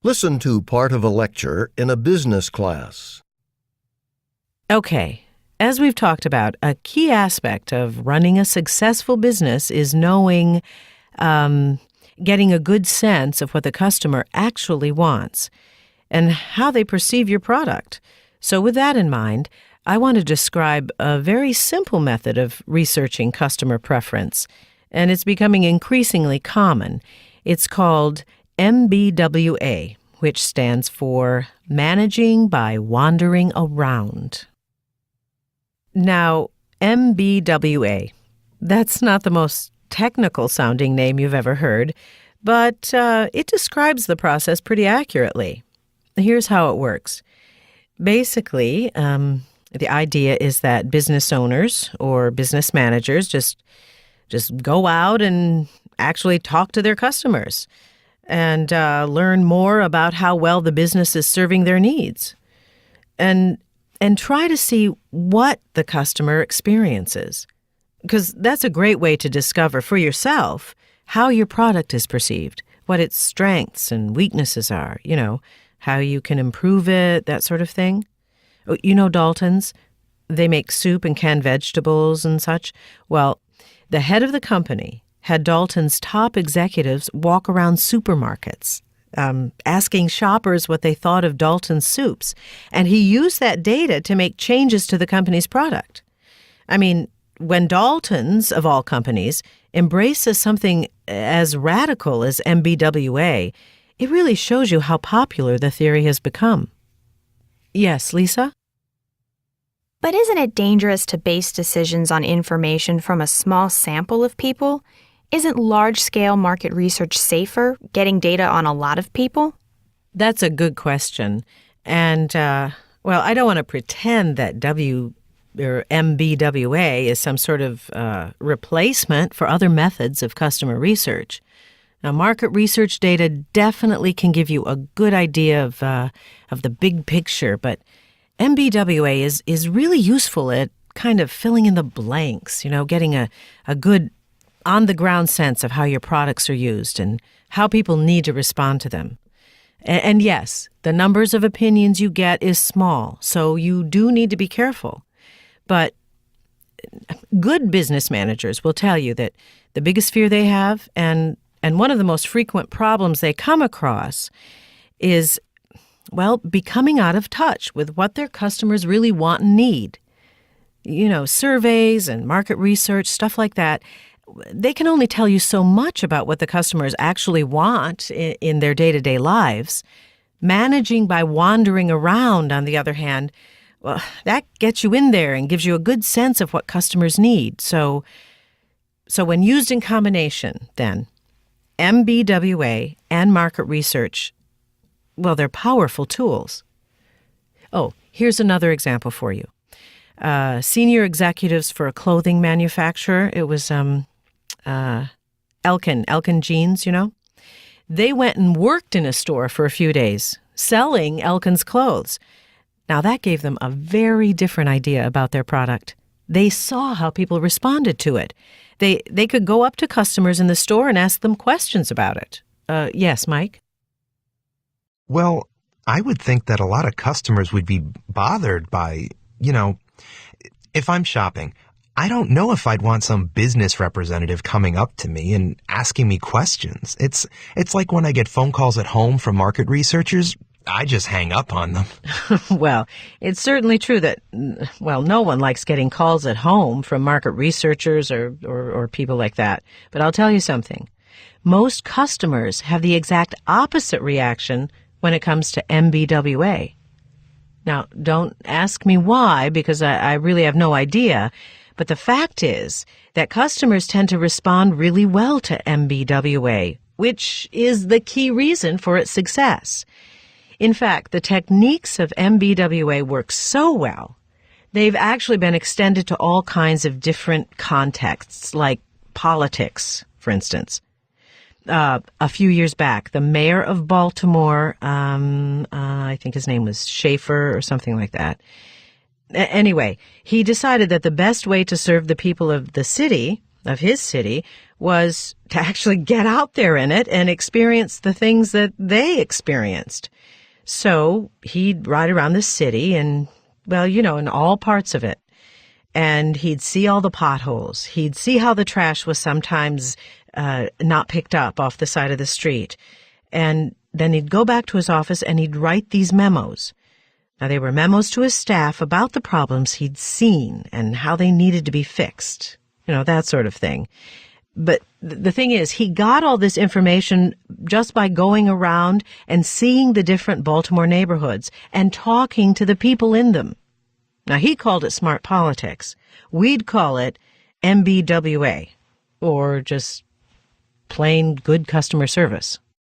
Listen to part of a lecture in a business class. Okay, as we've talked about, a key aspect of running a successful business is knowing, getting a good sense of what the customer actually wants and how they perceive your product. So with that in mind, I want to describe a very simple method of researching customer preference, and it's becoming increasingly common. It's called MBWA, which stands for Managing by Wandering Around. Now, MBWA, that's not the most technical-sounding name you've ever heard, but it describes the process pretty accurately. Here's how it works. Basically, the idea is that business owners or business managers just go out and actually talk to their customers and learn more about how well the business is serving their needs, and try to see what the customer experiences, because that's a great way to discover for yourself how your product is perceived, what its strengths and weaknesses are, how you can improve it, that sort of thing. Dalton's, they make soup and canned vegetables and such. Well, the head of the company had Dalton's top executives walk around supermarkets, asking shoppers what they thought of Dalton's soups, and he used that data to make changes to the company's product. I mean, when Dalton's, of all companies, embraces something as radical as MBWA, it really shows you how popular the theory has become. Yes, Lisa? But isn't it dangerous to base decisions on information from a small sample of people? Isn't large-scale market research safer, getting data on a lot of people? That's a good question. And, I don't want to pretend that MBWA is some sort of replacement for other methods of customer research. Now, market research data definitely can give you a good idea of the big picture, but MBWA is really useful at kind of filling in the blanks, getting a good on-the-ground sense of how your products are used and how people need to respond to them. And yes, the numbers of opinions you get is small, so you do need to be careful. But good business managers will tell you that the biggest fear they have and one of the most frequent problems they come across is, becoming out of touch with what their customers really want and need. Surveys and market research, stuff like that, they can only tell you so much about what the customers actually want in their day-to-day lives. Managing by wandering around, on the other hand, that gets you in there and gives you a good sense of what customers need. So when used in combination, then, MBWA and market research, they're powerful tools. Oh, here's another example for you. Senior executives for a clothing manufacturer, it was Elkin Jeans, They went and worked in a store for a few days, selling Elkin's clothes. Now, that gave them a very different idea about their product. They saw how people responded to it. They could go up to customers in the store and ask them questions about it. Yes, Mike? Well, I would think that a lot of customers would be bothered by, if I'm shopping, I don't know if I'd want some business representative coming up to me and asking me questions. It's like when I get phone calls at home from market researchers, I just hang up on them. Well, it's certainly true that, no one likes getting calls at home from market researchers or people like that. But I'll tell you something. Most customers have the exact opposite reaction when it comes to MBWA. Now, don't ask me why, because I really have no idea. But the fact is that customers tend to respond really well to MBWA, which is the key reason for its success. In fact, the techniques of MBWA work so well, they've actually been extended to all kinds of different contexts, like politics, for instance. A few years back, the mayor of Baltimore, I think his name was Schaefer or something like that. Anyway, he decided that the best way to serve the people of the city of his city was to actually get out there in it and experience the things that they experienced. So he'd ride around the city and, well, in all parts of it. And he'd see all the potholes. He'd see how the trash was sometimes not picked up off the side of the street. And then he'd go back to his office and he'd write these memos. Now, they were memos to his staff about the problems he'd seen and how they needed to be fixed. That sort of thing. But the thing is, he got all this information just by going around and seeing the different Baltimore neighborhoods and talking to the people in them. Now, he called it smart politics. We'd call it MBWA, or just plain good customer service.